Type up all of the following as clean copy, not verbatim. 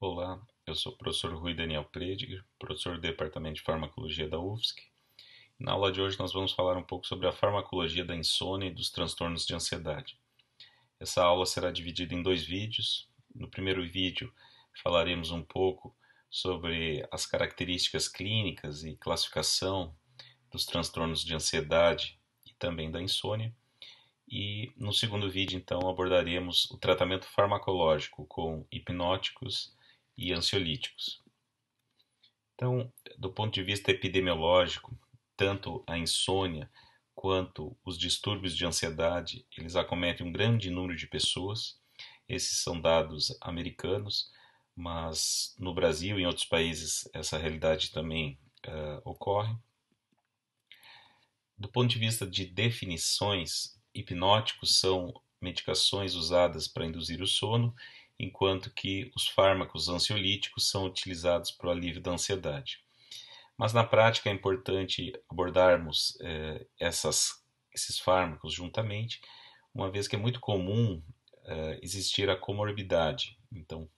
Olá, eu sou o professor Rui Daniel Prediger, professor do Departamento de Farmacologia da UFSC. Na aula de hoje nós vamos falar um pouco sobre a farmacologia da insônia e dos transtornos de ansiedade. Essa aula será dividida em dois vídeos. No primeiro vídeo falaremos um pouco sobre as características clínicas e classificação dos transtornos de ansiedade e também da insônia. E no segundo vídeo, então, abordaremos o tratamento farmacológico com hipnóticos e ansiolíticos. Então, do ponto de vista epidemiológico, tanto a insônia quanto os distúrbios de ansiedade, eles acometem um grande número de pessoas. Esses são dados americanos, mas no Brasil e em outros países essa realidade também ocorre. Do ponto de vista de definições, hipnóticos são medicações usadas para induzir o sono, enquanto que os fármacos ansiolíticos são utilizados para o alívio da ansiedade. Mas na prática é importante abordarmos esses fármacos juntamente, uma vez que é muito comum existir a comorbidade. Então,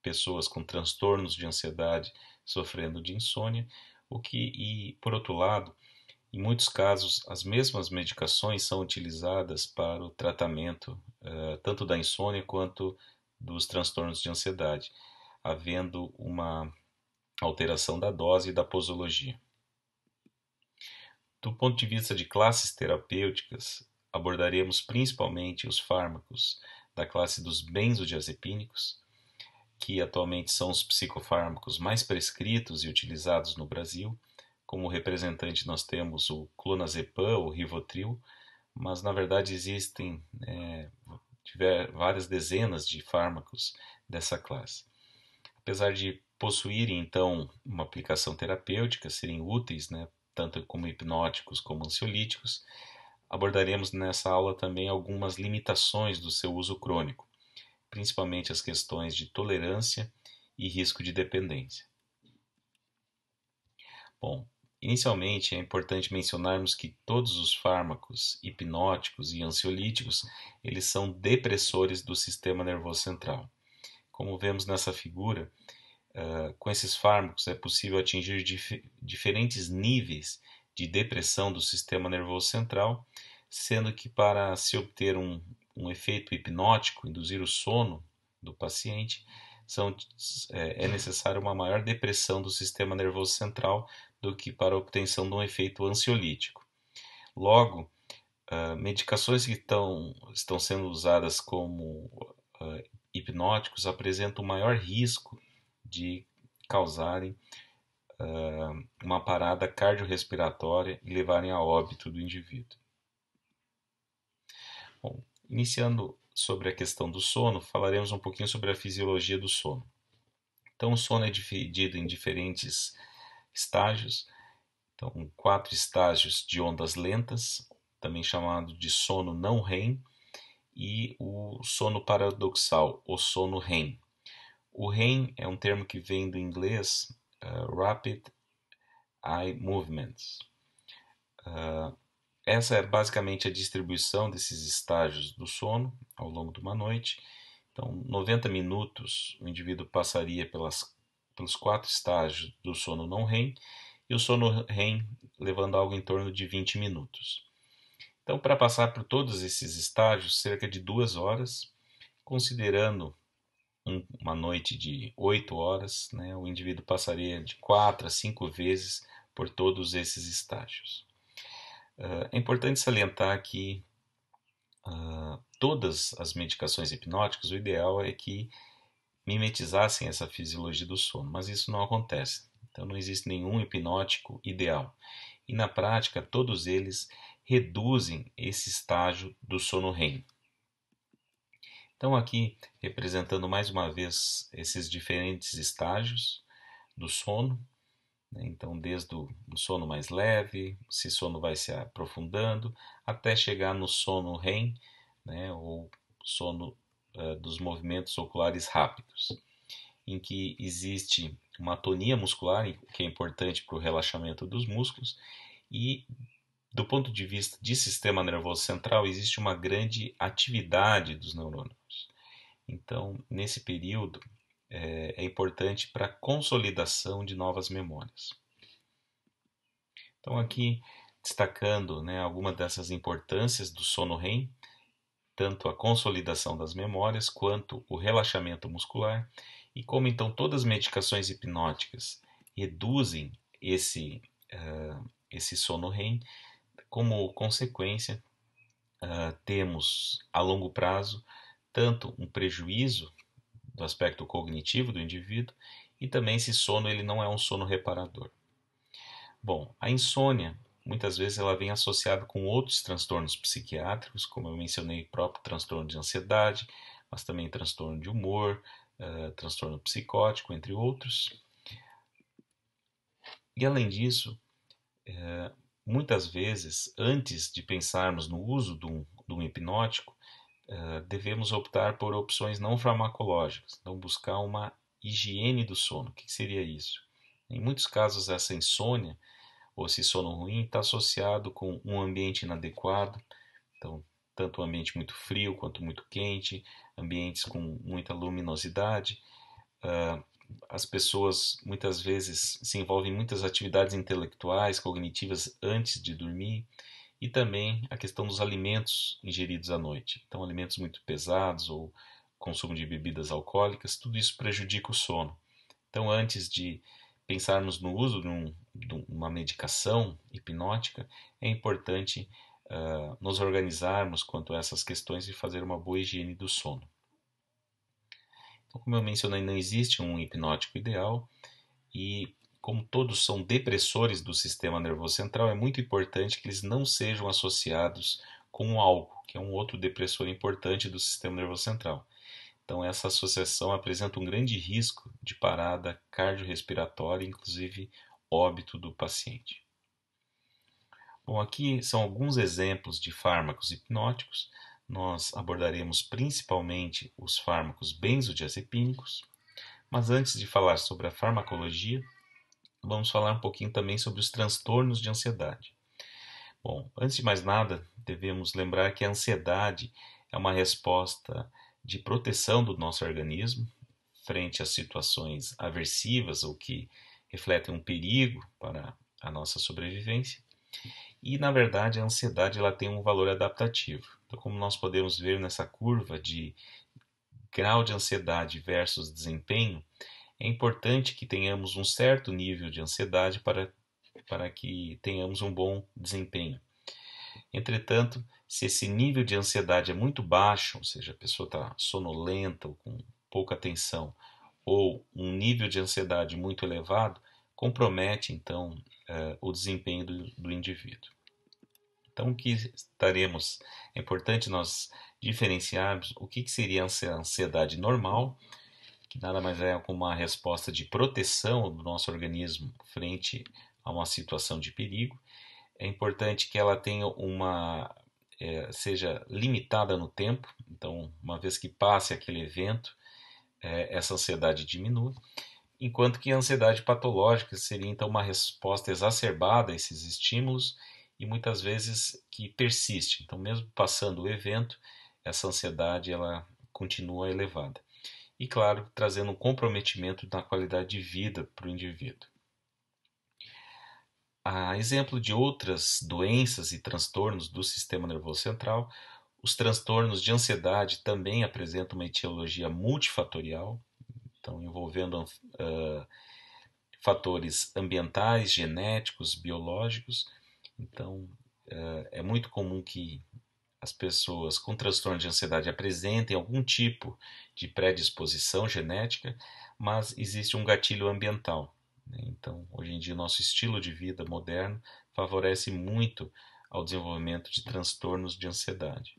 pessoas com transtornos de ansiedade sofrendo de insônia, e por outro lado, em muitos casos, as mesmas medicações são utilizadas para o tratamento tanto da insônia quanto dos transtornos de ansiedade, havendo uma alteração da dose e da posologia. Do ponto de vista de classes terapêuticas, abordaremos principalmente os fármacos da classe dos benzodiazepínicos, que atualmente são os psicofármacos mais prescritos e utilizados no Brasil. Como representante nós temos o clonazepam, o Rivotril, mas na verdade existem várias dezenas de fármacos dessa classe. Apesar de possuírem então uma aplicação terapêutica, serem úteis, tanto como hipnóticos como ansiolíticos, abordaremos nessa aula também algumas limitações do seu uso crônico, principalmente as questões de tolerância e risco de dependência. Bom, inicialmente é importante mencionarmos que todos os fármacos hipnóticos e ansiolíticos, eles são depressores do sistema nervoso central. Como vemos nessa figura, com esses fármacos é possível atingir diferentes níveis de depressão do sistema nervoso central, sendo que para se obter um efeito hipnótico, induzir o sono do paciente, é necessária uma maior depressão do sistema nervoso central do que para a obtenção de um efeito ansiolítico. Logo, medicações que estão sendo usadas como hipnóticos apresentam maior risco de causarem uma parada cardiorrespiratória e levarem a óbito do indivíduo. Bom, iniciando sobre a questão do sono, falaremos um pouquinho sobre a fisiologia do sono. Então, o sono é dividido em diferentes estágios. Então, 4 estágios de ondas lentas, também chamado de sono não REM, e o sono paradoxal, o sono REM. O REM é um termo que vem do inglês Rapid Eye Movements. Essa é basicamente a distribuição desses estágios do sono ao longo de uma noite. Então, 90 minutos o indivíduo passaria pelos 4 estágios do sono não REM e o sono REM levando algo em torno de 20 minutos. Então, para passar por todos esses estágios, cerca de 2 horas, considerando uma noite de 8 horas, o indivíduo passaria de 4 a 5 vezes por todos esses estágios. É importante salientar que todas as medicações hipnóticas, o ideal é que mimetizassem essa fisiologia do sono, mas isso não acontece. Então não existe nenhum hipnótico ideal. E na prática, todos eles reduzem esse estágio do sono REM. Então aqui, representando mais uma vez esses diferentes estágios do sono, então desde o sono mais leve, esse sono vai se aprofundando, até chegar no sono REM, ou sono dos movimentos oculares rápidos, em que existe uma atonia muscular, que é importante para o relaxamento dos músculos, e do ponto de vista de sistema nervoso central, existe uma grande atividade dos neurônios. Então, nesse período, é importante para a consolidação de novas memórias. Então aqui destacando, né, algumas dessas importâncias do sono REM, tanto a consolidação das memórias quanto o relaxamento muscular, e como então todas as medicações hipnóticas reduzem esse sono REM. Como consequência, temos a longo prazo tanto um prejuízo do aspecto cognitivo do indivíduo, e também esse sono ele não é um sono reparador. Bom, a insônia muitas vezes ela vem associada com outros transtornos psiquiátricos, como eu mencionei, próprio transtorno de ansiedade, mas também transtorno de humor, transtorno psicótico, entre outros. E além disso, muitas vezes, antes de pensarmos no uso de um hipnótico, devemos optar por opções não farmacológicas, então buscar uma higiene do sono. O que seria isso? Em muitos casos, essa insônia ou esse sono ruim está associado com um ambiente inadequado, então tanto um ambiente muito frio quanto muito quente, ambientes com muita luminosidade. As pessoas muitas vezes se envolvem em muitas atividades intelectuais, cognitivas antes de dormir, e também a questão dos alimentos ingeridos à noite. Então, alimentos muito pesados ou consumo de bebidas alcoólicas, tudo isso prejudica o sono. Então, antes de pensarmos no uso de uma medicação hipnótica, é importante nos organizarmos quanto a essas questões e fazer uma boa higiene do sono. Então, como eu mencionei, não existe um hipnótico ideal, e como todos são depressores do sistema nervoso central, é muito importante que eles não sejam associados com o álcool, que é um outro depressor importante do sistema nervoso central. Então, essa associação apresenta um grande risco de parada cardiorrespiratória, inclusive óbito do paciente. Bom, aqui são alguns exemplos de fármacos hipnóticos. Nós abordaremos principalmente os fármacos benzodiazepínicos, mas antes de falar sobre a farmacologia, vamos falar um pouquinho também sobre os transtornos de ansiedade. Bom, antes de mais nada, devemos lembrar que a ansiedade é uma resposta de proteção do nosso organismo frente a situações aversivas ou que refletem um perigo para a nossa sobrevivência. E, na verdade, a ansiedade ela tem um valor adaptativo. Então, como nós podemos ver nessa curva de grau de ansiedade versus desempenho, é importante que tenhamos um certo nível de ansiedade para que tenhamos um bom desempenho. Entretanto, se esse nível de ansiedade é muito baixo, ou seja, a pessoa está sonolenta ou com pouca atenção, ou um nível de ansiedade muito elevado, compromete então o desempenho do indivíduo. Então, é importante nós diferenciarmos o que seria a ansiedade normal, que nada mais é como uma resposta de proteção do nosso organismo frente a uma situação de perigo. É importante que ela tenha seja limitada no tempo, então uma vez que passe aquele evento, essa ansiedade diminui, enquanto que a ansiedade patológica seria então uma resposta exacerbada a esses estímulos e muitas vezes que persiste. Então, mesmo passando o evento, essa ansiedade ela continua elevada. E, claro, trazendo um comprometimento na qualidade de vida para o indivíduo. A exemplo de outras doenças e transtornos do sistema nervoso central, os transtornos de ansiedade também apresentam uma etiologia multifatorial, então envolvendo fatores ambientais, genéticos, biológicos. Então, é muito comum que as pessoas com transtorno de ansiedade apresentem algum tipo de predisposição genética, mas existe um gatilho ambiental. Então, hoje em dia, o nosso estilo de vida moderno favorece muito ao desenvolvimento de transtornos de ansiedade.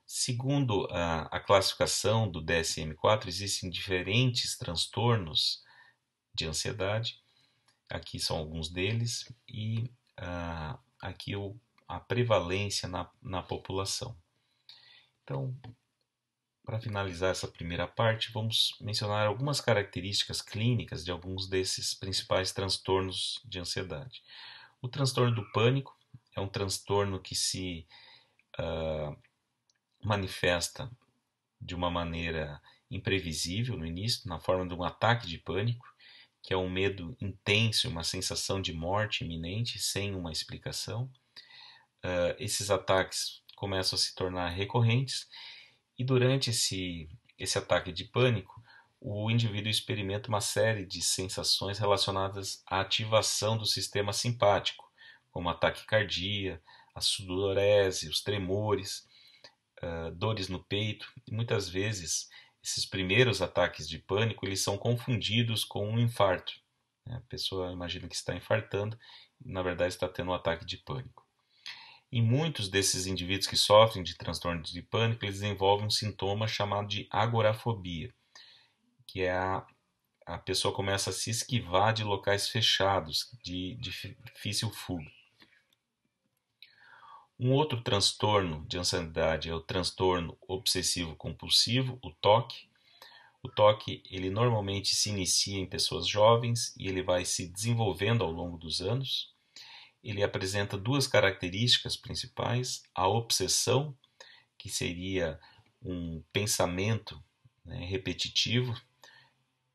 Segundo a classificação do DSM-4, existem diferentes transtornos de ansiedade. Aqui são alguns deles e aqui a prevalência na população. Então, para finalizar essa primeira parte, vamos mencionar algumas características clínicas de alguns desses principais transtornos de ansiedade. O transtorno do pânico é um transtorno que se manifesta de uma maneira imprevisível no início, na forma de um ataque de pânico, que é um medo intenso, uma sensação de morte iminente, sem uma explicação. Esses ataques começam a se tornar recorrentes e durante esse ataque de pânico, o indivíduo experimenta uma série de sensações relacionadas à ativação do sistema simpático, como a taquicardia, a sudorese, os tremores, dores no peito. E muitas vezes, esses primeiros ataques de pânico eles são confundidos com um infarto. A pessoa imagina que está infartando e, na verdade, está tendo um ataque de pânico. Em muitos desses indivíduos que sofrem de transtorno de pânico, eles desenvolvem um sintoma chamado de agorafobia, que é a pessoa começa a se esquivar de locais fechados, de difícil fuga. Um outro transtorno de ansiedade é o transtorno obsessivo-compulsivo, o TOC. O TOC ele normalmente se inicia em pessoas jovens e ele vai se desenvolvendo ao longo dos anos. Ele apresenta duas características principais: a obsessão, que seria um pensamento, né, repetitivo,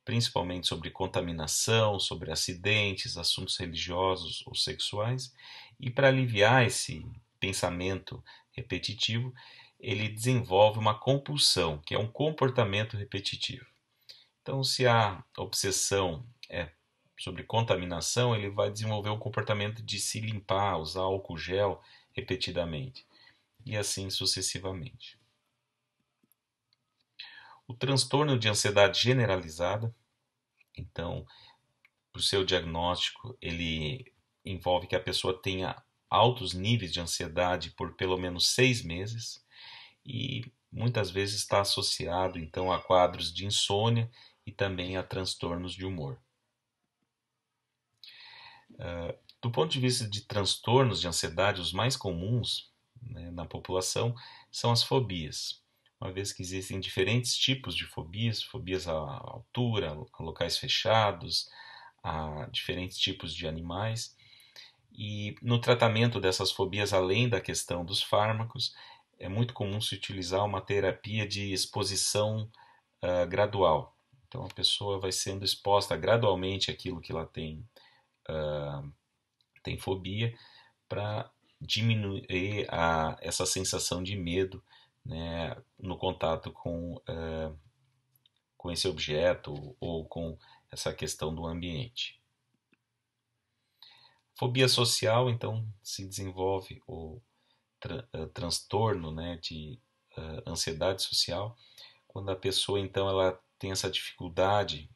principalmente sobre contaminação, sobre acidentes, assuntos religiosos ou sexuais, e para aliviar esse pensamento repetitivo, ele desenvolve uma compulsão, que é um comportamento repetitivo. Então, se a obsessão é sobre contaminação, ele vai desenvolver um comportamento de se limpar, usar álcool gel repetidamente, e assim sucessivamente. O transtorno de ansiedade generalizada, então, para o seu diagnóstico, ele envolve que a pessoa tenha altos níveis de ansiedade por pelo menos 6 meses e muitas vezes está associado então a quadros de insônia e também a transtornos de humor. Do ponto de vista de transtornos de ansiedade, os mais comuns, né, na população são as fobias, uma vez que existem diferentes tipos de fobias, fobias à altura, a locais fechados, a diferentes tipos de animais. E no tratamento dessas fobias, além da questão dos fármacos, é muito comum se utilizar uma terapia de exposição gradual. Então a pessoa vai sendo exposta gradualmente àquilo que ela tem fobia, para diminuir essa sensação de medo, né, no contato com esse objeto ou com essa questão do ambiente. Fobia social, então, se desenvolve o transtorno, né, de ansiedade social, quando a pessoa, então, ela tem essa dificuldade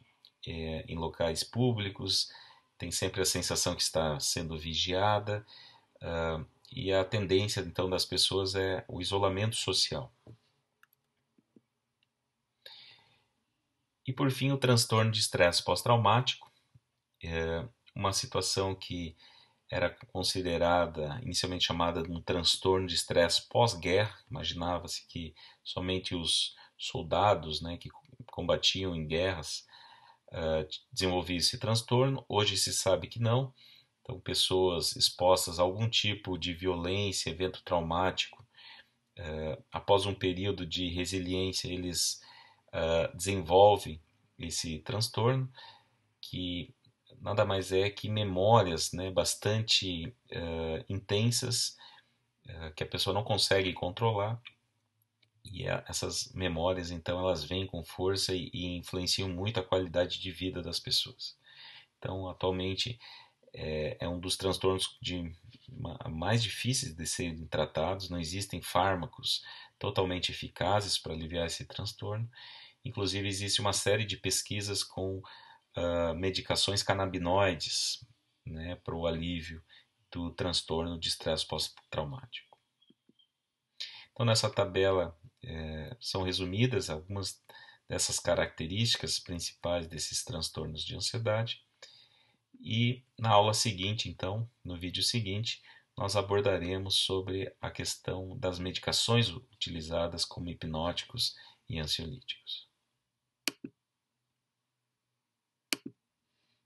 em locais públicos, tem sempre a sensação que está sendo vigiada, e a tendência, então, das pessoas é o isolamento social. E, por fim, o transtorno de estresse pós-traumático, uma situação que era considerada, inicialmente chamada de um transtorno de estresse pós-guerra. Imaginava-se que somente os soldados, né, que combatiam em guerras desenvolviam esse transtorno. Hoje se sabe que não. Então, pessoas expostas a algum tipo de violência, evento traumático, após um período de resiliência, eles desenvolvem esse transtorno, que nada mais é que memórias, né, bastante intensas, que a pessoa não consegue controlar, e essas memórias então elas vêm com força e influenciam muito a qualidade de vida das pessoas. Então, atualmente é um dos transtornos mais difíceis de serem tratados. Não existem fármacos totalmente eficazes para aliviar esse transtorno. Inclusive existe uma série de pesquisas com medicações canabinoides, né, para o alívio do transtorno de estresse pós-traumático. Então, nessa tabela são resumidas algumas dessas características principais desses transtornos de ansiedade. E na aula seguinte, então, no vídeo seguinte, nós abordaremos sobre a questão das medicações utilizadas como hipnóticos e ansiolíticos.